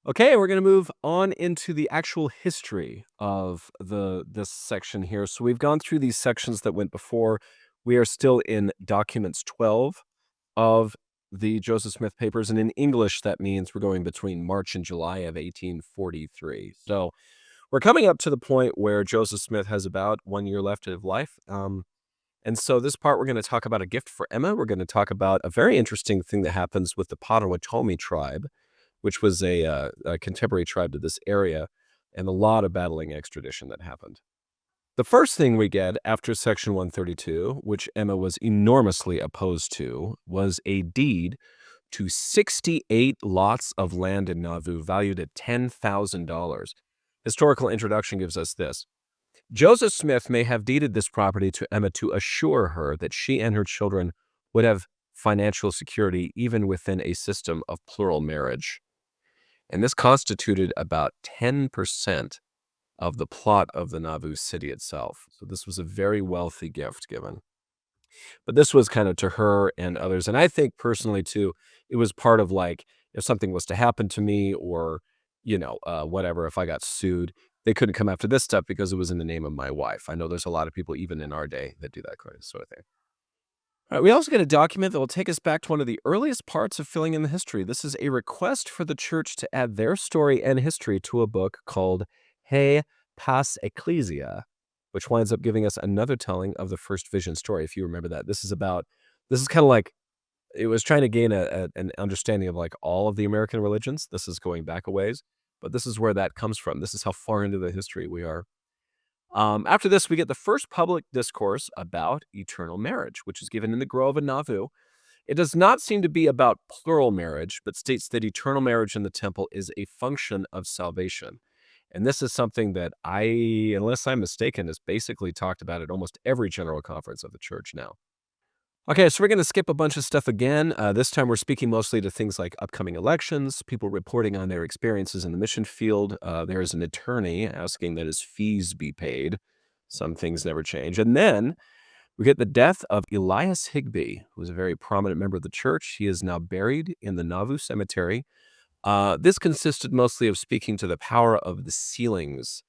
Okay, we're going to move on into the actual history of this section here. So we've gone through these sections that went before. We are still in documents 12 of the Joseph Smith papers, and in English that means we're going between March and July of 1843. So we're coming up to the point where Joseph Smith has about 1 year left of life. And so this part we're going to talk about a gift for Emma. We're going to talk about a very interesting thing that happens with the Potawatomi tribe, which was a contemporary tribe to this area, and a lot of battling extradition that happened. The first thing we get after Section 132, which Emma was enormously opposed to, was a deed to 68 lots of land in Nauvoo valued at $10,000. Historical introduction gives us this. Joseph Smith may have deeded this property to Emma to assure her that she and her children would have financial security even within a system of plural marriage. And this constituted about 10% of the plot of the Nauvoo city itself. So this was a very wealthy gift given. But this was kind of to her and others. And I think personally, too, it was part of like, if something was to happen to me or, whatever, if I got sued, they couldn't come after this stuff because it was in the name of my wife. I know there's a lot of people, even in our day, that do that kind of sort of thing. All right, we also get a document that will take us back to one of the earliest parts of filling in the history. This is a request for the church to add their story and history to a book called He Pas Ecclesia, which winds up giving us another telling of the first vision story, if you remember that. This is kind of like, it was trying to gain an understanding of like all of the American religions. This is going back a ways, but this is where that comes from. This is how far into the history we are. After this, we get the first public discourse about eternal marriage, which is given in the Grove in Nauvoo. It does not seem to be about plural marriage, but states that eternal marriage in the temple is a function of salvation. And this is something that unless I'm mistaken, is basically talked about at almost every general conference of the church now. Okay, so we're going to skip a bunch of stuff again. This time we're speaking mostly to things like upcoming elections, people reporting on their experiences in the mission field. There is an attorney asking that his fees be paid. Some things never change. And then we get the death of Elias Higbee, who was a very prominent member of the church. He is now buried in the Nauvoo Cemetery. This consisted mostly of speaking to the power of the sealings,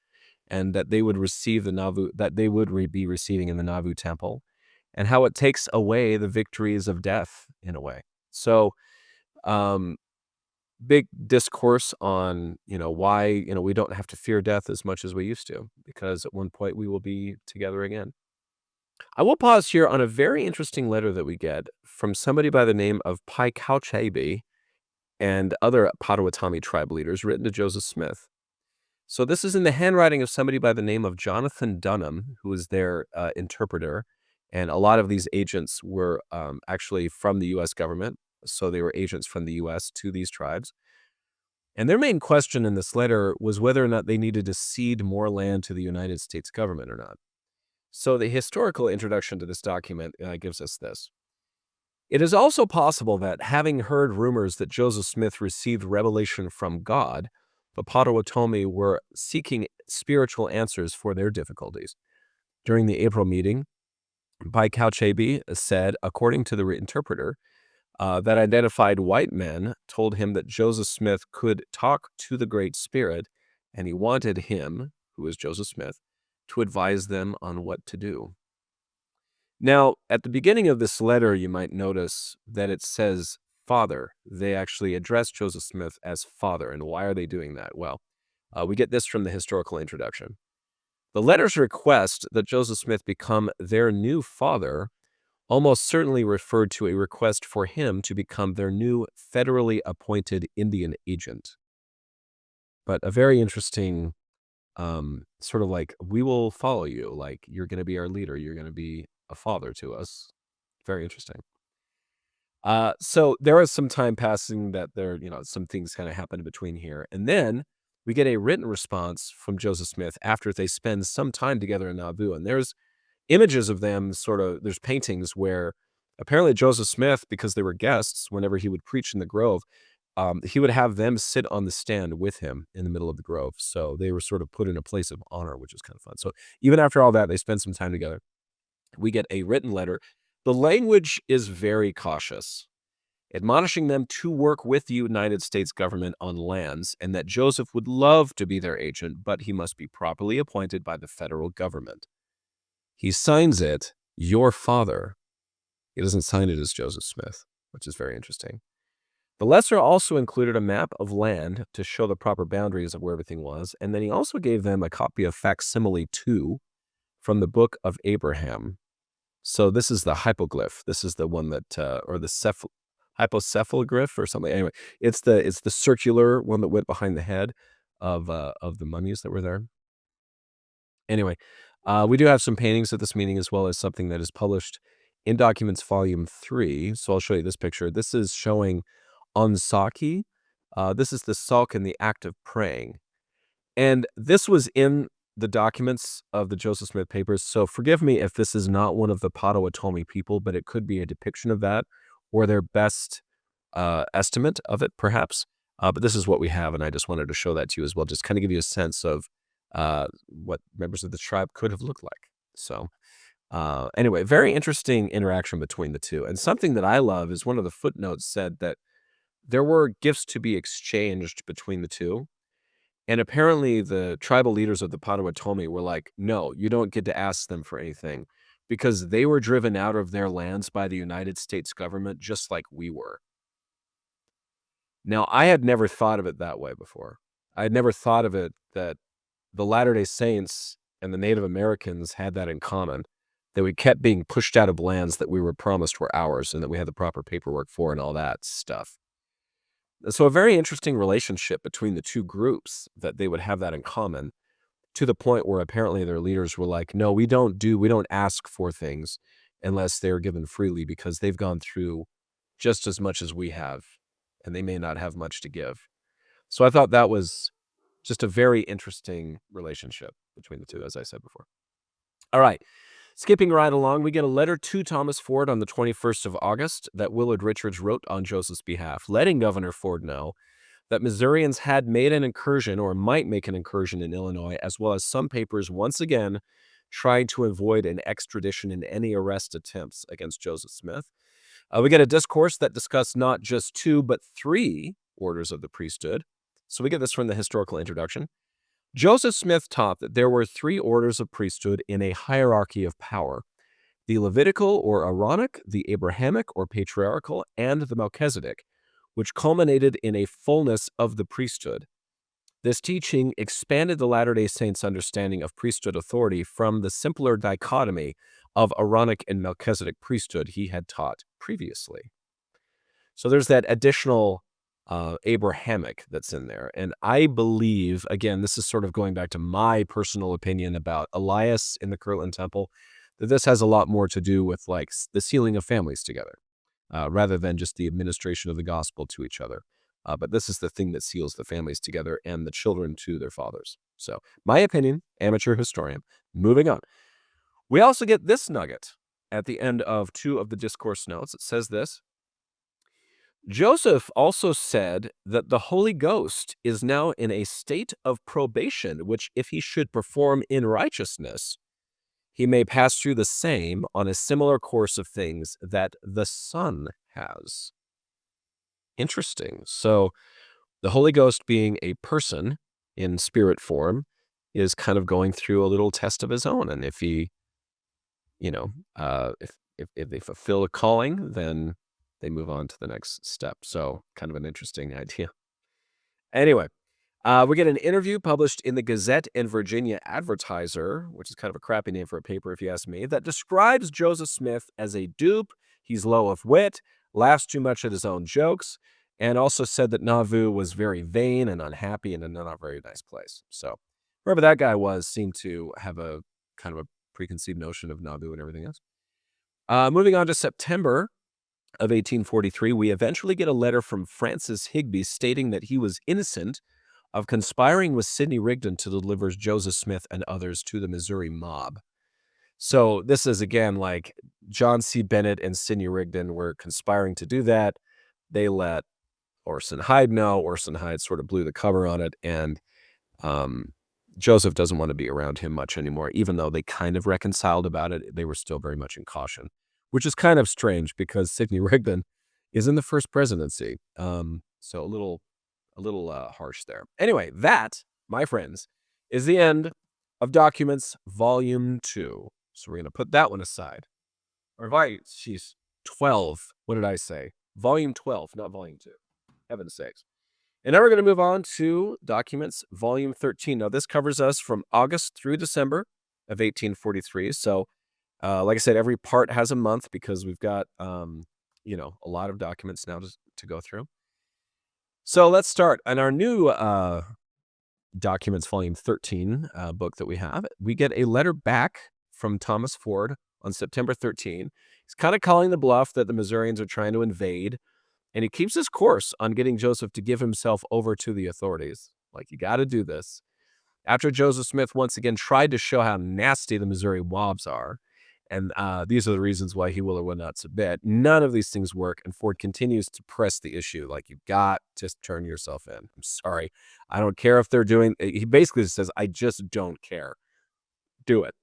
and that they would receive be receiving in the Nauvoo temple, and how it takes away the victories of death in a way. So, um, big discourse on, why, we don't have to fear death as much as we used to, because at one point we will be together again. I will pause here on a very interesting letter that we get from somebody by the name of Pai Kauchabe and other Potawatomi tribe leaders, written to Joseph Smith. So this is in the handwriting of somebody by the name of Jonathan Dunham, who was their interpreter. And a lot of these agents were actually from the U.S. government. So they were agents from the U.S. to these tribes. And their main question in this letter was whether or not they needed to cede more land to the United States government or not. So the historical introduction to this document gives us this. It is also possible that, having heard rumors that Joseph Smith received revelation from God, the Potawatomi were seeking spiritual answers for their difficulties. During the April meeting, Pai Kauchabe said, according to the interpreter, that identified white men told him that Joseph Smith could talk to the Great Spirit, and he wanted him, who is Joseph Smith, to advise them on what to do. Now, at the beginning of this letter, you might notice that it says Father. They actually address Joseph Smith as Father. And why are they doing that? Well, we get this from the historical introduction. The letter's request that Joseph Smith become their new father almost certainly referred to a request for him to become their new federally appointed Indian agent. But a very interesting sort of like, we will follow you. Like, you're going to be our leader. You're going to be a father to us. Very interesting. So there was some time passing that some things kind of happened in between here. And then we get a written response from Joseph Smith after they spend some time together in Nauvoo. And there's images of them there's paintings where apparently Joseph Smith, because they were guests, whenever he would preach in the Grove, he would have them sit on the stand with him in the middle of the Grove. So they were sort of put in a place of honor, which is kind of fun. So even after all that, they spend some time together. We get a written letter. The language is very cautious. admonishing them to work with the United States government on lands, and that Joseph would love to be their agent, but he must be properly appointed by the federal government. He signs it, your father. He doesn't sign it as Joseph Smith, which is very interesting. The lesser also included a map of land to show the proper boundaries of where everything was, and then he also gave them a copy of Facsimile 2 from the Book of Abraham. So this is the hypoglyph. This is the one that, or the hypocephaloglyph or something. Anyway, it's the circular one that went behind the head of the mummies that were there. Anyway, we do have some paintings at this meeting as well as something that is published in Documents Volume 3. So I'll show you this picture. This is showing Ansaki. This is the sulk in the act of praying. And this was in the documents of the Joseph Smith papers. So forgive me if this is not one of the Potawatomi people, but it could be a depiction of that or their best estimate of it, perhaps. But this is what we have, and I just wanted to show that to you as well, just kind of give you a sense of what members of the tribe could have looked like. So anyway, very interesting interaction between the two. And something that I love is one of the footnotes said that there were gifts to be exchanged between the two. And apparently the tribal leaders of the Potawatomi were like, no, you don't get to ask them for anything because they were driven out of their lands by the United States government just like we were. Now, I had never thought of it that way before. I had never thought of it that the Latter-day Saints and the Native Americans had that in common, that we kept being pushed out of lands that we were promised were ours and that we had the proper paperwork for and all that stuff. So a very interesting relationship between the two groups, that they would have that in common, to the point where apparently their leaders were like, no, we don't ask for things unless they're given freely because they've gone through just as much as we have, and they may not have much to give. So I thought that was just a very interesting relationship between the two, as I said before. All right. Skipping right along, we get a letter to Thomas Ford on the 21st of August that Willard Richards wrote on Joseph's behalf, letting Governor Ford know that Missourians had made an incursion or might make an incursion in Illinois, as well as some papers once again tried to avoid an extradition in any arrest attempts against Joseph Smith. We get a discourse that discussed not just 2, but 3 orders of the priesthood. So we get this from the historical introduction. Joseph Smith taught that there were 3 orders of priesthood in a hierarchy of power: the Levitical or Aaronic, the Abrahamic or patriarchal, and the Melchizedek, which culminated in a fullness of the priesthood. This teaching expanded the Latter-day Saints' understanding of priesthood authority from the simpler dichotomy of Aaronic and Melchizedek priesthood he had taught previously. So there's that additional Abrahamic that's in there. And I believe, again, this is sort of going back to my personal opinion about Elias in the Kirtland Temple, that this has a lot more to do with like the sealing of families together, rather than just the administration of the gospel to each other. But this is the thing that seals the families together and the children to their fathers. So my opinion, amateur historian. Moving on. We also get this nugget at the end of 2 of the discourse notes. It says this: Joseph also said that the Holy Ghost is now in a state of probation, which if he should perform in righteousness, he may pass through the same on a similar course of things that the Son has. Interesting. So the Holy Ghost, being a person in spirit form, is kind of going through a little test of his own. And if he, if they fulfill a calling, then they move on to the next step. So kind of an interesting idea. Anyway, we get an interview published in the Gazette and Virginia Advertiser, which is kind of a crappy name for a paper if you ask me, that describes Joseph Smith as a dupe. He's low of wit, laughs too much at his own jokes, and also said that Nauvoo was very vain and unhappy and a not very nice place. So wherever that guy was seemed to have a kind of a preconceived notion of Nauvoo and everything else. Moving on to September of 1843, we eventually get a letter from Francis Higbee stating that he was innocent of conspiring with Sidney Rigdon to deliver Joseph Smith and others to the Missouri mob. So this is, again, like John C. Bennett and Sidney Rigdon were conspiring to do that. They let Orson Hyde know. Orson Hyde sort of blew the cover on it, and Joseph doesn't want to be around him much anymore. Even though they kind of reconciled about it, they were still very much in caution, which is kind of strange because Sidney Rigdon is in the first presidency. So a little harsh there. Anyway, that, my friends, is the end of Documents Volume 2. So we're going to put that one aside. Or she's 12. What did I say? Volume 12, not Volume 2. Heaven's sakes. And now we're going to move on to Documents Volume 13. Now, this covers us from August through December of 1843. So, like I said, every part has a month because we've got, a lot of documents now to go through. So let's start. On our new Documents Volume 13 book that we have, we get a letter back from Thomas Ford on September 13. He's kind of calling the bluff that the Missourians are trying to invade, and he keeps his course on getting Joseph to give himself over to the authorities. Like, you got to do this. After Joseph Smith once again tried to show how nasty the Missouri mobs are, and these are the reasons why he will or will not submit, none of these things work, and Ford continues to press the issue. Like, you've got to turn yourself in. I'm sorry. I don't care if they're doing... He basically says, I just don't care. Do it.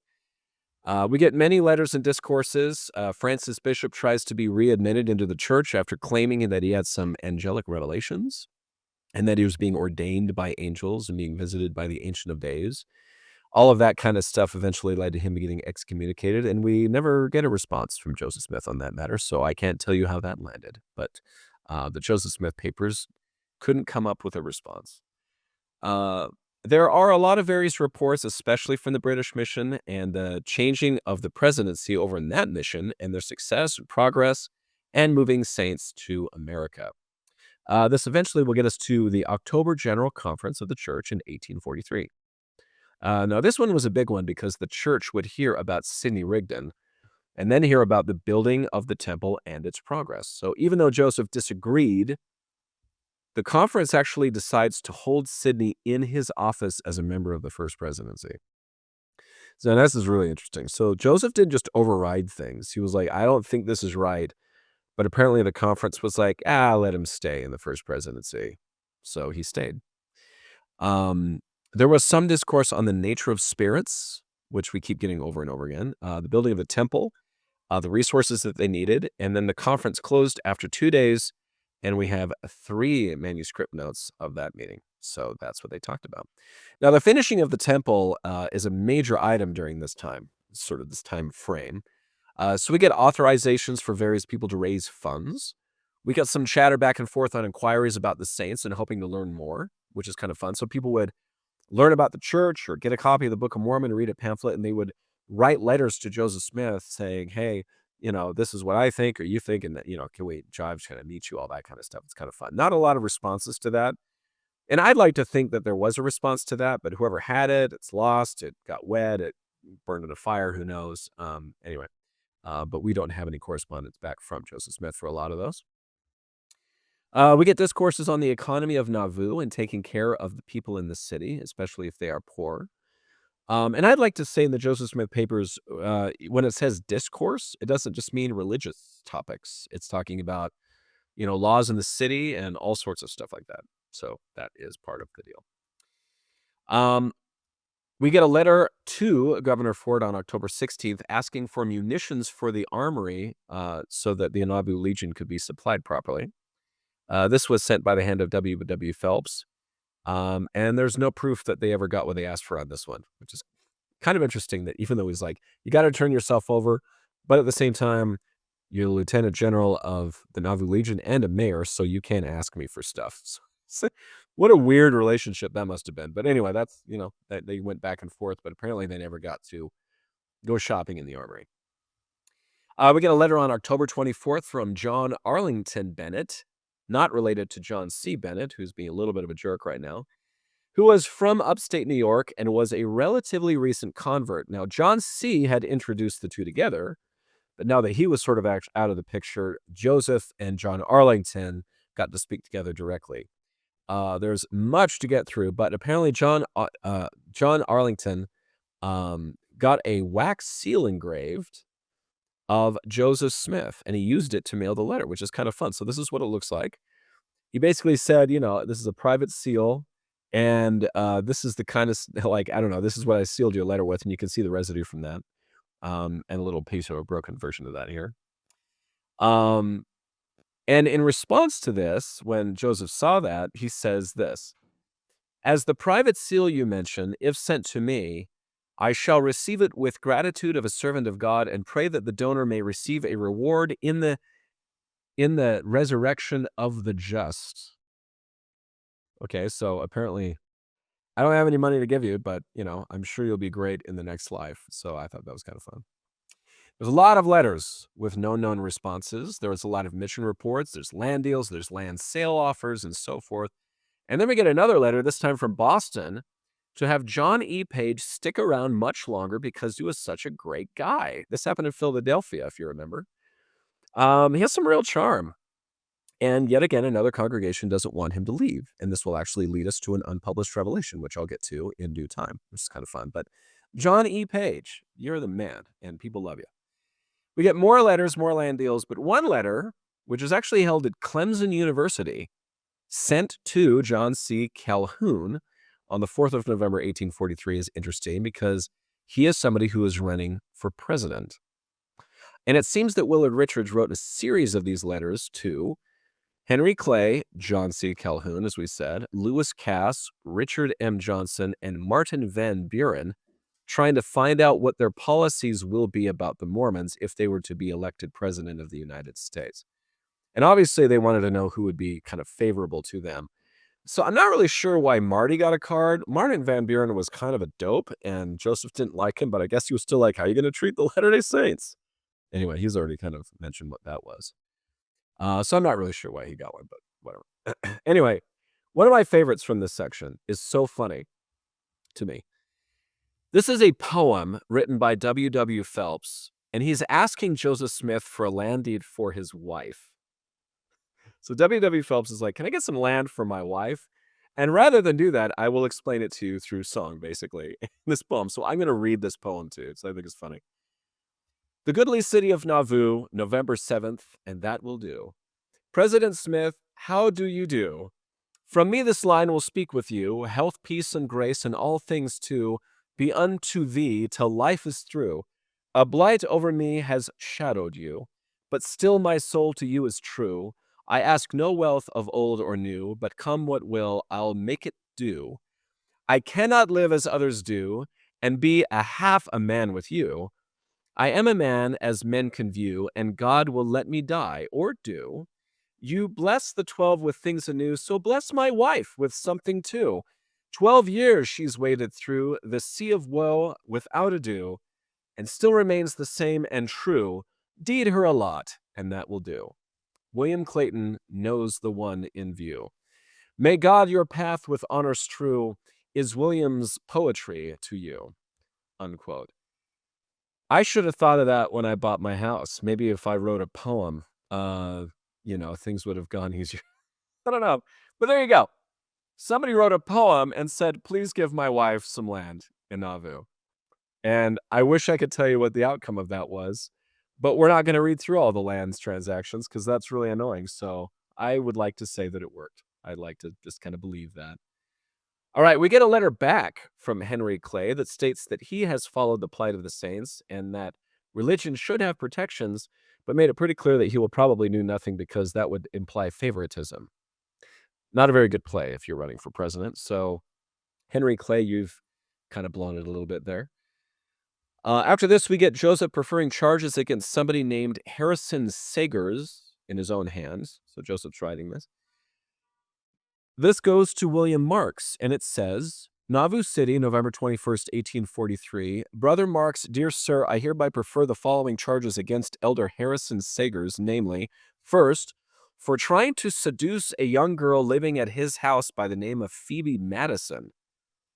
We get many letters and discourses. Francis Bishop tries to be readmitted into the church after claiming that he had some angelic revelations and that he was being ordained by angels and being visited by the Ancient of Days. All of that kind of stuff eventually led to him getting excommunicated, and we never get a response from Joseph Smith on that matter, so I can't tell you how that landed. But the Joseph Smith papers couldn't come up with a response. There are a lot of various reports, especially from the British mission, and the changing of the presidency over in that mission and their success and progress and moving saints to America. This eventually will get us to the October General Conference of the Church in 1843. Now, this one was a big one because the church would hear about Sidney Rigdon and then hear about the building of the temple and its progress. So even though Joseph disagreed, the conference actually decides to hold Sidney in his office as a member of the first presidency. So this is really interesting. So Joseph didn't just override things. He was like, I don't think this is right. But apparently the conference was like, let him stay in the first presidency. So he stayed. There was some discourse on the nature of spirits, which we keep getting over and over again, the building of the temple, the resources that they needed, and then the conference closed after 2 days, and we have 3 manuscript notes of that meeting. So that's what they talked about. Now, the finishing of the temple is a major item during this time, sort of this time frame. So we get authorizations for various people to raise funds. We got some chatter back and forth on inquiries about the saints and hoping to learn more, which is kind of fun. So people would learn about the church or get a copy of the Book of Mormon and read a pamphlet, and they would write letters to Joseph Smith saying, hey, this is what I think, or you think, and can we jive, kind of meet you, all that kind of stuff. It's kind of fun. Not a lot of responses to that. And I'd like to think that there was a response to that, but whoever had it, it's lost, it got wet, it burned in a fire, who knows? Anyway, but we don't have any correspondence back from Joseph Smith for a lot of those. We get discourses on the economy of Nauvoo and taking care of the people in the city, especially if they are poor. And I'd like to say in the Joseph Smith papers, when it says discourse, it doesn't just mean religious topics. It's talking about, laws in the city and all sorts of stuff like that. So that is part of the deal. We get a letter to Governor Ford on October 16th asking for munitions for the armory so that the Nauvoo Legion could be supplied properly. This was sent by the hand of W. Phelps. And there's no proof that they ever got what they asked for on this one, which is kind of interesting that even though he's like, you got to turn yourself over, but at the same time, you're the lieutenant general of the Nauvoo Legion and a mayor, so you can't ask me for stuff. So, what a weird relationship that must have been. But anyway, that's, that they went back and forth, but apparently they never got to go shopping in the armory. We get a letter on October 24th from John Arlington Bennett, not related to John C. Bennett, who's being a little bit of a jerk right now, who was from upstate New York and was a relatively recent convert. Now, John C. had introduced the two together, but now that he was sort of out of the picture, Joseph and John Arlington got to speak together directly. There's much to get through, but apparently John Arlington got a wax seal engraved of Joseph Smith, and he used it to mail the letter, which is kind of fun. So this is what it looks like. He basically said, this is a private seal, and this is the kind of, I don't know, this is what I sealed your letter with, and you can see the residue from that, and a little piece of a broken version of that here. And in response to this, when Joseph saw that, he says this: "As the private seal you mention, if sent to me, I shall receive it with gratitude of a servant of God and pray that the donor may receive a reward in the resurrection of the just." Okay, so apparently I don't have any money to give you, but I'm sure you'll be great in the next life. So I thought that was kind of fun. There's a lot of letters with no known responses. There was a lot of mission reports. There's land deals. There's land sale offers and so forth. And then we get another letter, this time from Boston, to have John E. Page stick around much longer because he was such a great guy. This happened in Philadelphia, if you remember. He has some real charm. And yet again, another congregation doesn't want him to leave. And this will actually lead us to an unpublished revelation, which I'll get to in due time, which is kind of fun. But John E. Page, you're the man, and people love you. We get more letters, more land deals, but one letter, which is actually held at Clemson University, sent to John C. Calhoun on the 4th of November, 1843, is interesting because he is somebody who is running for president. And it seems that Willard Richards wrote a series of these letters to Henry Clay, John C. Calhoun, as we said, Lewis Cass, Richard M. Johnson, and Martin Van Buren, trying to find out what their policies will be about the Mormons if they were to be elected president of the United States. And obviously, they wanted to know who would be kind of favorable to them. So I'm not really sure why Marty got a card. Martin Van Buren was kind of a dope, and Joseph didn't like him, but I guess he was still like, how are you going to treat the Latter-day Saints? Anyway, he's already kind of mentioned what that was. So I'm not really sure why he got one, but whatever. Anyway, one of my favorites from this section is so funny to me. This is a poem written by W. Phelps, and he's asking Joseph Smith for a land deed for his wife. So W. Phelps is like, can I get some land for my wife? And rather than do that, I will explain it to you through song, basically, in this poem. So I'm going to read this poem to you, so I think it's funny. The goodly city of Nauvoo, November 7th, and that will do. President Smith, how do you do? From me this line will speak with you, health, peace, and grace, and all things too, be unto thee till life is through. A blight over me has shadowed you, but still my soul to you is true. I ask no wealth of old or new, but come what will, I'll make it do. I cannot live as others do, and be a half a man with you. I am a man as men can view, and God will let me die, or do. You bless the 12 with things anew, so bless my wife with something too. 12 years she's waded through the sea of woe without ado, and still remains the same and true. Deed her a lot, and that will do. William Clayton knows the one in view. May God your path with honor strew, is William's poetry to you. Unquote. I should have thought of that when I bought my house. Maybe if I wrote a poem, things would have gone easier. I don't know. But there you go. Somebody wrote a poem and said, please give my wife some land in Nauvoo. And I wish I could tell you what the outcome of that was, but we're not going to read through all the lands transactions because that's really annoying. So I would like to say that it worked. I'd like to just kind of believe that. All right, we get a letter back from Henry Clay that states that he has followed the plight of the saints and that religion should have protections, but made it pretty clear that he will probably do nothing because that would imply favoritism. Not a very good play if you're running for president. So, Henry Clay, you've kind of blown it a little bit there. After this, we get Joseph preferring charges against somebody named Harrison Sagers in his own hands. So, Joseph's writing this. This goes to William Marks, and it says, Nauvoo City, November 21st, 1843. Brother Marks, dear sir, I hereby prefer the following charges against Elder Harrison Sagers, namely, first, for trying to seduce a young girl living at his house by the name of Phoebe Madison.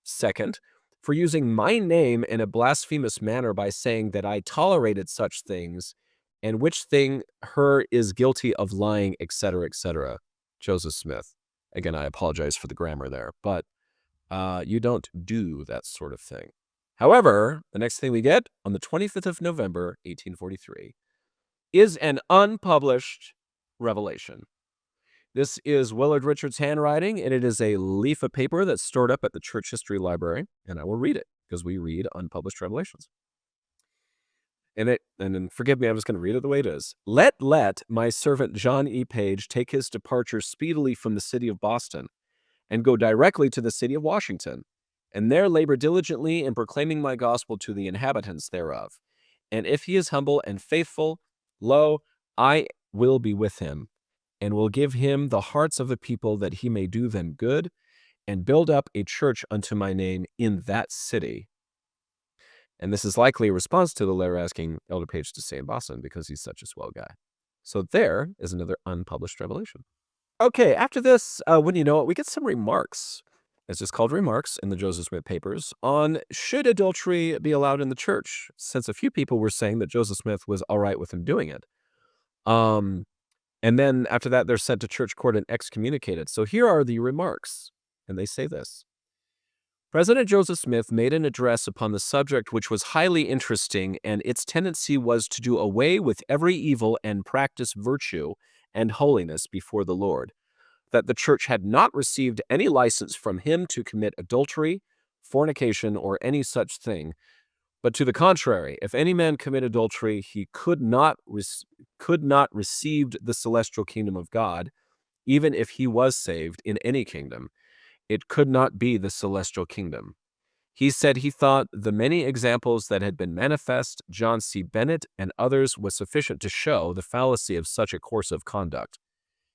Second, for using my name in a blasphemous manner by saying that I tolerated such things, and which thing her is guilty of lying, etc., etc. Joseph Smith. Again, I apologize for the grammar there, but you don't do that sort of thing. However, the next thing we get on the 25th of November, 1843, is an unpublished revelation. This is Willard Richards' handwriting, and it is a leaf of paper that's stored up at the Church History Library, and I will read it because we read unpublished revelations. And then forgive me, I'm just going to read it the way it is. Let my servant John E. Page take his departure speedily from the city of Boston and go directly to the city of Washington, and there labor diligently in proclaiming my gospel to the inhabitants thereof. And if he is humble and faithful, lo, I will be with him, and will give him the hearts of the people, that he may do them good, and build up a church unto my name in that city. And this is likely a response to the letter asking Elder Page to stay in Boston because he's such a swell guy. So there is another unpublished revelation. Okay, after this, when you know it, we get some remarks. It's just called remarks in the Joseph Smith papers on should adultery be allowed in the church, since a few people were saying that Joseph Smith was all right with him doing it. And then after that, they're sent to church court and excommunicated. So here are the remarks, and they say this. President Joseph Smith made an address upon the subject which was highly interesting, and its tendency was to do away with every evil and practice virtue and holiness before the Lord, that the church had not received any license from him to commit adultery, fornication, or any such thing, but to the contrary, if any man commit adultery, he could not receive the celestial kingdom of God, even if he was saved in any kingdom. It could not be the celestial kingdom. He said he thought the many examples that had been manifest, John C. Bennett and others, was sufficient to show the fallacy of such a course of conduct.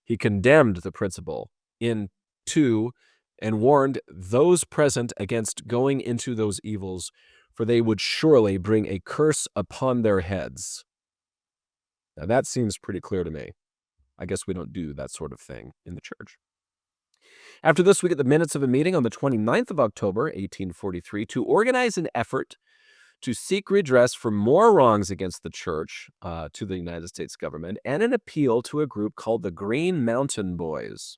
He condemned the principle in 2 and warned those present against going into those evils, for they would surely bring a curse upon their heads. Now that seems pretty clear to me. I guess we don't do that sort of thing in the church. After this, we get the minutes of a meeting on the 29th of October, 1843, to organize an effort to seek redress for more wrongs against the church to the United States government, and an appeal to a group called the Green Mountain Boys.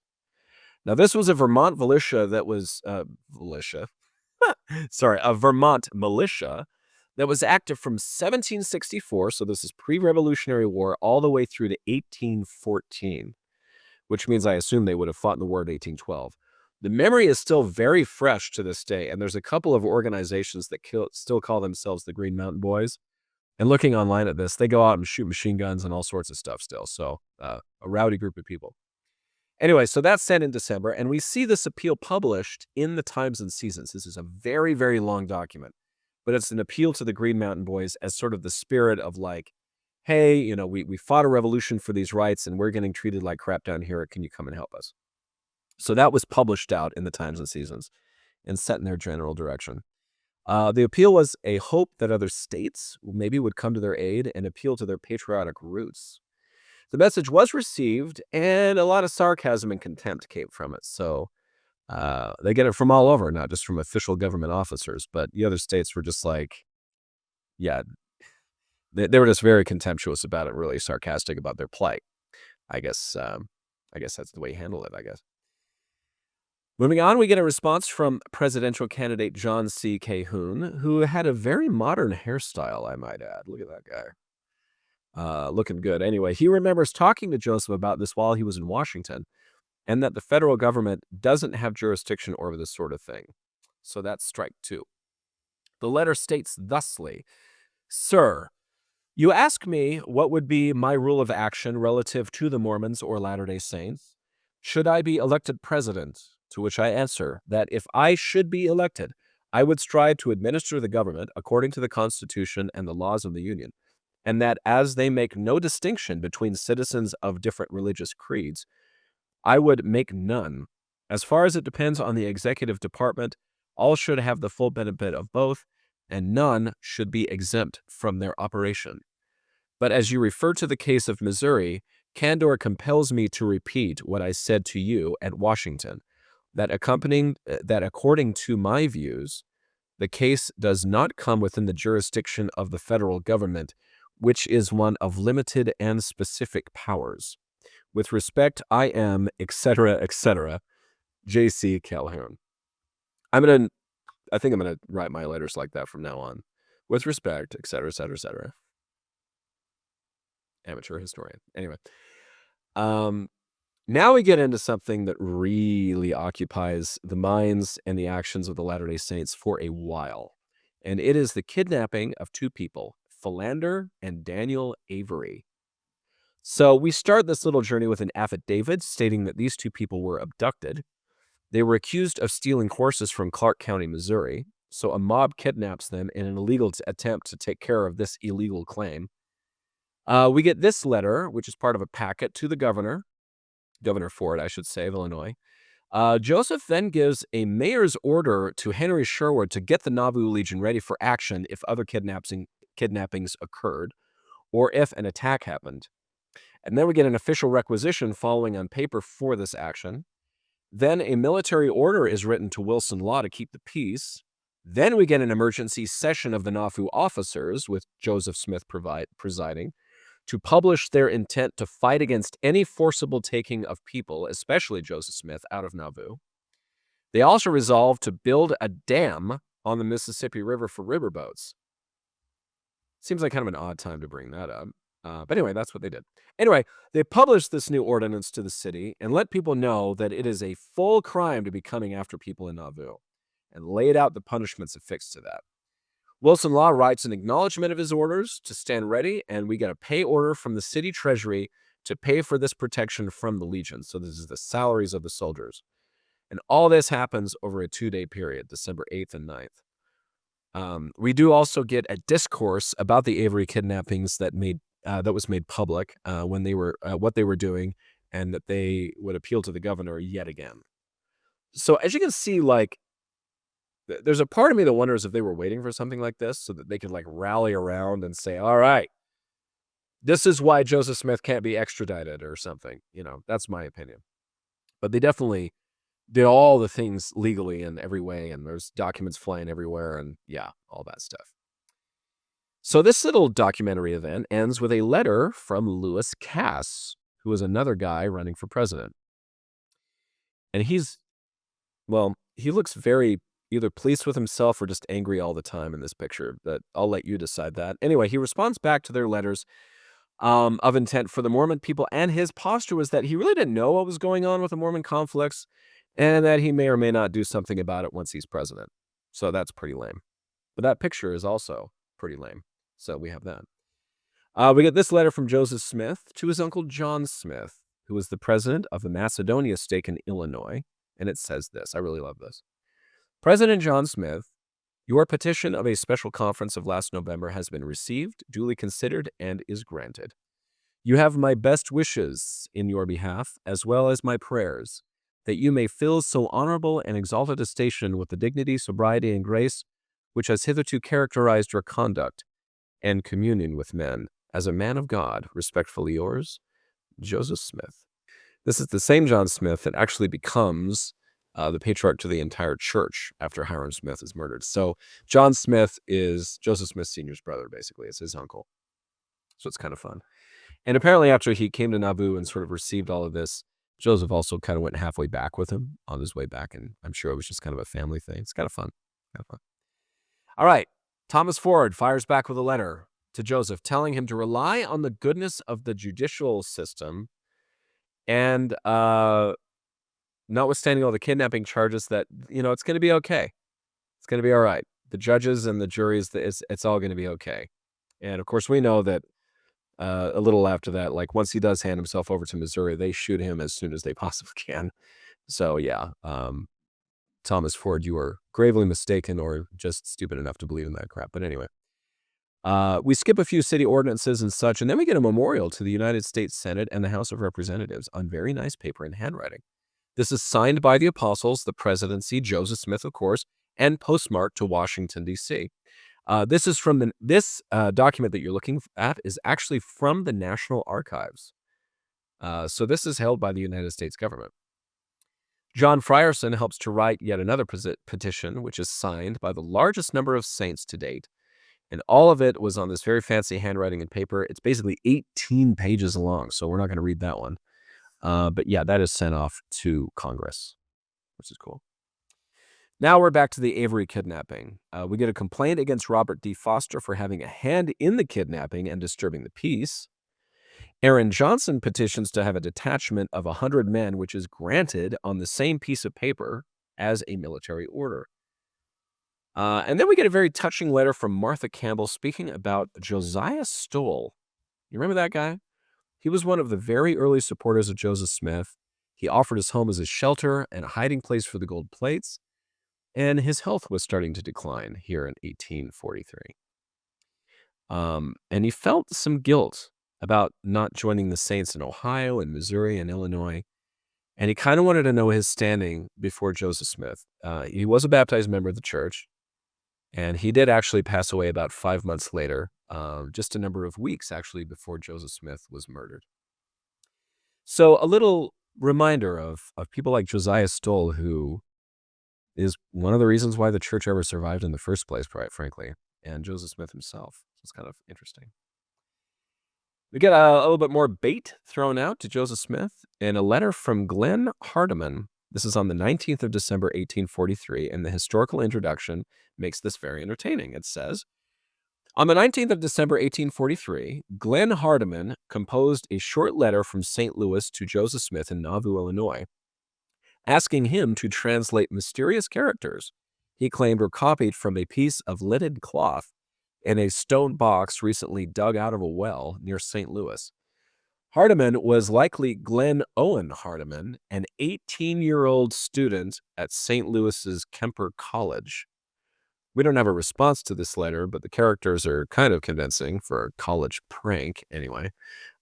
Now, this was a Vermont militia that was a Vermont militia that was active from 1764, so this is pre-Revolutionary War, all the way through to 1814, which means I assume they would have fought in the war in 1812. The memory is still very fresh to this day, and there's a couple of organizations that still call themselves the Green Mountain Boys. And looking online at this, they go out and shoot machine guns and all sorts of stuff still, so a rowdy group of people. Anyway, so that's sent in December, and we see this appeal published in the Times and Seasons. This is a very, very long document, but it's an appeal to the Green Mountain Boys as sort of the spirit of like, hey, you know, we fought a revolution for these rights, and we're getting treated like crap down here. Can you come and help us? So that was published out in the Times and Seasons and set in their general direction. The appeal was a hope that other states maybe would come to their aid and appeal to their patriotic roots. The message was received, and a lot of sarcasm and contempt came from it. So they get it from all over, not just from official government officers, but the other states were just like, yeah, they were just very contemptuous about it, really sarcastic about their plight. I guess that's the way you handle it, I guess. Moving on, we get a response from presidential candidate John C. Calhoun, who had a very modern hairstyle, I might add. Look at that guy. Looking good. Anyway, he remembers talking to Joseph about this while he was in Washington, and that the federal government doesn't have jurisdiction over this sort of thing. So that's strike 2. The letter states thusly, Sir, you ask me what would be my rule of action relative to the Mormons or Latter-day Saints, should I be elected president, to which I answer that if I should be elected, I would strive to administer the government according to the Constitution and the laws of the Union, and that as they make no distinction between citizens of different religious creeds, I would make none. As far as it depends on the executive department, all should have the full benefit of both, and none should be exempt from their operation. But as you refer to the case of Missouri, candor compels me to repeat what I said to you at Washington, that according to my views, the case does not come within the jurisdiction of the federal government, which is one of limited and specific powers. With respect, I am, etc., J.C. Calhoun. I think I'm gonna write my letters like that from now on. With respect, etc., Amateur historian. Anyway, now we get into something that really occupies the minds and the actions of the Latter-day Saints for a while, and it is the kidnapping of 2 people, Philander and Daniel Avery. So we start this little journey with an affidavit stating that these two people were abducted. They were accused of stealing horses from Clark County, Missouri. So a mob kidnaps them in an illegal attempt to take care of this illegal claim. We get this letter, which is part of a packet to the governor, Governor Ford, I should say, of Illinois. Joseph then gives a mayor's order to Henry Sherwood to get the Nauvoo Legion ready for action if other kidnappings occurred or if an attack happened. And then we get an official requisition following on paper for this action. Then a military order is written to Wilson Law to keep the peace. Then we get an emergency session of the Nauvoo officers with Joseph Smith presiding to publish their intent to fight against any forcible taking of people, especially Joseph Smith, out of Nauvoo. They also resolved to build a dam on the Mississippi River for riverboats. Seems like kind of an odd time to bring that up. But anyway, that's what they did. Anyway, they published this new ordinance to the city and let people know that it is a full crime to be coming after people in Nauvoo and laid out the punishments affixed to that. Wilson Law writes an acknowledgement of his orders to stand ready, and we get a pay order from the city treasury to pay for this protection from the Legion. So this is the salaries of the soldiers. And all this happens over a 2-day period, December 8th and 9th. We do also get a discourse about the Avery kidnappings that was made public when they were what they were doing, and that they would appeal to the governor yet again. So as you can see, like, there's a part of me that wonders if they were waiting for something like this so that they could like rally around and say, all right, this is why Joseph Smith can't be extradited or something. That's my opinion. But they definitely did all the things legally in every way, and there's documents flying everywhere, and yeah, all that stuff. So this little documentary event ends with a letter from Lewis Cass, who is another guy running for president. And he looks very either pleased with himself or just angry all the time in this picture. But I'll let you decide that. Anyway, he responds back to their letters of intent for the Mormon people, and his posture was that he really didn't know what was going on with the Mormon conflicts, and that he may or may not do something about it once he's president. So that's pretty lame. But that picture is also pretty lame. So we have that. We get this letter from Joseph Smith to his uncle John Smith, who was the president of the Macedonia stake in Illinois. And it says this. I really love this. President John Smith, your petition of a special conference of last November has been received, duly considered, and is granted. You have my best wishes in your behalf, as well as my prayers, that you may fill so honorable and exalted a station with the dignity, sobriety, and grace which has hitherto characterized your conduct and communion with men. As a man of God, respectfully yours, Joseph Smith. This is the same John Smith that actually becomes the patriarch to the entire church after Hiram Smith is murdered. So John Smith is Joseph Smith Sr.'s brother, basically. It's his uncle. So it's kind of fun. And apparently after he came to Nauvoo and sort of received all of this, Joseph also kind of went halfway back with him on his way back. And I'm sure it was just kind of a family thing. It's kind of fun. All right. Thomas Ford fires back with a letter to Joseph telling him to rely on the goodness of the judicial system and notwithstanding all the kidnapping charges, that, it's going to be okay. It's going to be all right. The judges and the juries, it's all going to be okay. And of course, we know that a little after that, like once he does hand himself over to Missouri, they shoot him as soon as they possibly can. So yeah, Thomas Ford, you are gravely mistaken or just stupid enough to believe in that crap. But anyway, we skip a few city ordinances and such, and then we get a memorial to the United States Senate and the House of Representatives on very nice paper and handwriting. This is signed by the apostles, the presidency, Joseph Smith, of course, and postmarked to Washington, D.C. This is from this document that you're looking at is actually from the National Archives. So this is held by the United States government. John Frierson helps to write yet another petition, which is signed by the largest number of saints to date. And all of it was on this very fancy handwriting and paper. It's basically 18 pages long, so we're not going to read that one. But yeah, that is sent off to Congress, which is cool. Now we're back to the Avery kidnapping. We get a complaint against Robert D. Foster for having a hand in the kidnapping and disturbing the peace. Aaron Johnson petitions to have a detachment of 100 men, which is granted on the same piece of paper as a military order. And then we get a very touching letter from Martha Campbell speaking about Josiah Stoll. You remember that guy? He was one of the very early supporters of Joseph Smith. He offered his home as a shelter and a hiding place for the gold plates, and his health was starting to decline here in 1843. And he felt some guilt about not joining the saints in Ohio and Missouri and Illinois. And he kind of wanted to know his standing before Joseph Smith. He was a baptized member of the church, and he did actually pass away about 5 months later, just a number of weeks actually before Joseph Smith was murdered. So a little reminder of people like Josiah Stoll, who is one of the reasons why the church ever survived in the first place, quite frankly, and Joseph Smith himself. So it's kind of interesting. We get a little bit more bait thrown out to Joseph Smith in a letter from Glenn Hardiman. This is on the 19th of December, 1843, and the historical introduction makes this very entertaining. It says, on the 19th of December, 1843, Glenn Hardiman composed a short letter from St. Louis to Joseph Smith in Nauvoo, Illinois, asking him to translate mysterious characters he claimed were copied from a piece of lidded cloth in a stone box recently dug out of a well near St. Louis. Hardiman was likely Glenn Owen Hardiman, an 18-year-old student at St. Louis's Kemper College. We don't have a response to this letter, but the characters are kind of convincing for a college prank anyway.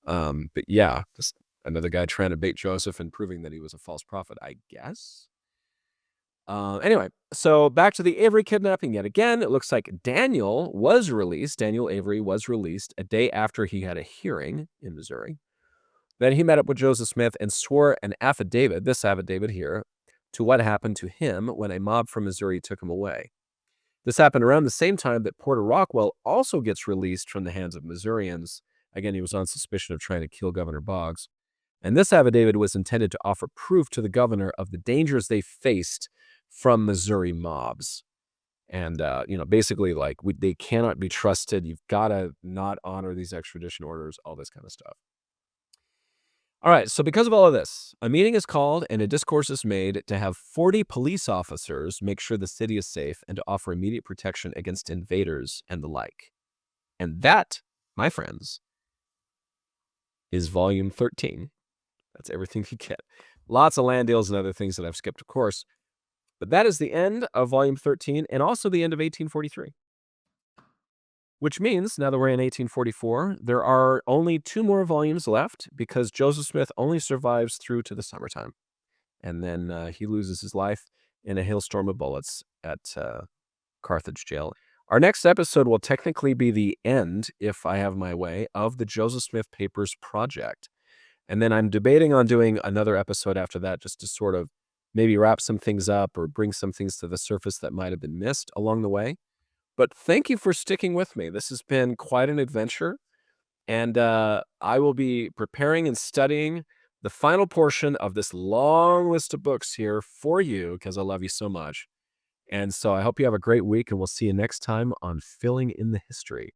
But yeah, just another guy trying to bait Joseph and proving that he was a false prophet, I guess. Anyway, so back to the Avery kidnapping yet again. It looks like Daniel Avery was released a day after he had a hearing in Missouri. Then he met up with Joseph Smith and swore an affidavit, this affidavit here, to what happened to him when a mob from Missouri took him away. This happened around the same time that Porter Rockwell also gets released from the hands of Missourians. Again, he was on suspicion of trying to kill Governor Boggs. And this affidavit was intended to offer proof to the governor of the dangers they faced from Missouri mobs. And, basically, like, they cannot be trusted. You've got to not honor these extradition orders, all this kind of stuff. All right, so because of all of this, a meeting is called and a discourse is made to have 40 police officers make sure the city is safe and to offer immediate protection against invaders and the like. And that, my friends, is volume 13. That's everything you get. Lots of land deals and other things that I've skipped, of course. But that is the end of volume 13 and also the end of 1843. Which means, now that we're in 1844, there are only 2 more volumes left because Joseph Smith only survives through to the summertime. And then he loses his life in a hailstorm of bullets at Carthage jail. Our next episode will technically be the end, if I have my way, of the Joseph Smith Papers project. And then I'm debating on doing another episode after that just to sort of maybe wrap some things up or bring some things to the surface that might have been missed along the way. But thank you for sticking with me. This has been quite an adventure. And I will be preparing and studying the final portion of this long list of books here for you because I love you so much. And so I hope you have a great week, and we'll see you next time on Filling in the History.